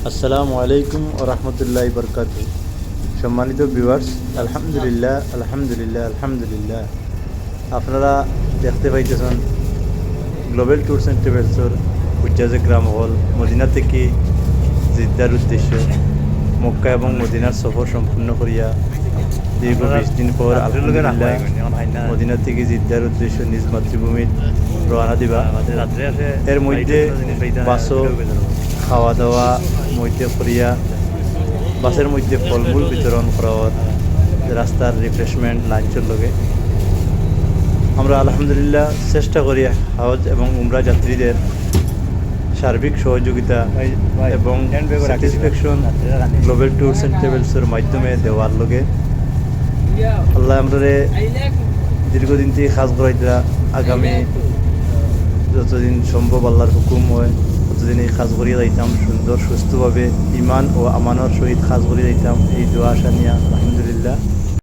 আসসালামু আলাইকুম ও রহমতুল্লাহ বরকাত। সম্মানিত ভিউয়ার্স, আলহামদুলিল্লাহ আলহামদুলিল্লাহ আলহামদুলিল্লাহ। আপনারা দেখতে পাইতেছেন গ্লোবাল ট্যুরস অ্যান্ড ট্রাভেলসের উজ্জাজে গ্রাম হল মদিনা থেকে জিদ্দার উদ্দেশ্য মক্কা এবং মদিনার সফর সম্পূর্ণ করিয়া দীর্ঘ 20 দিন পর আলহামদুলিল্লাহ মদিনা থেকে জিদ্দার উদ্দেশ্য নিজ মাতৃভূমির রওনা দিবা। এর মধ্যে বাসও খাওয়া দাওয়া মধ্যে করিয়া বাসের মধ্যে ফলমূল বিতরণ করা রাস্তার রিফ্রেশমেন্ট লাঞ্চের লগে আমরা আলহামদুলিল্লাহ চেষ্টা করি হজ এবং উমরা যাত্রীদের সার্বিক সহযোগিতা এবং স্যাটিসফ্যাকশন গ্লোবাল ট্যুরস অ্যান্ড ট্রাভেলসের মাধ্যমে দেওয়ার লগে আল্লাহ আমরা দীর্ঘদিন থেকে কাজ করাইতা আগামী যতদিন সম্ভব আল্লাহর হুকুম হয় ততদিন এই কাজ করিয়ে যাইতাম সুন্দর সুস্থভাবে ইমান ও আমানোর সহিত কাজ করিয়ে যাইতাম এই দোয়া আশা নিয়ে আলহামদুলিল্লাহ।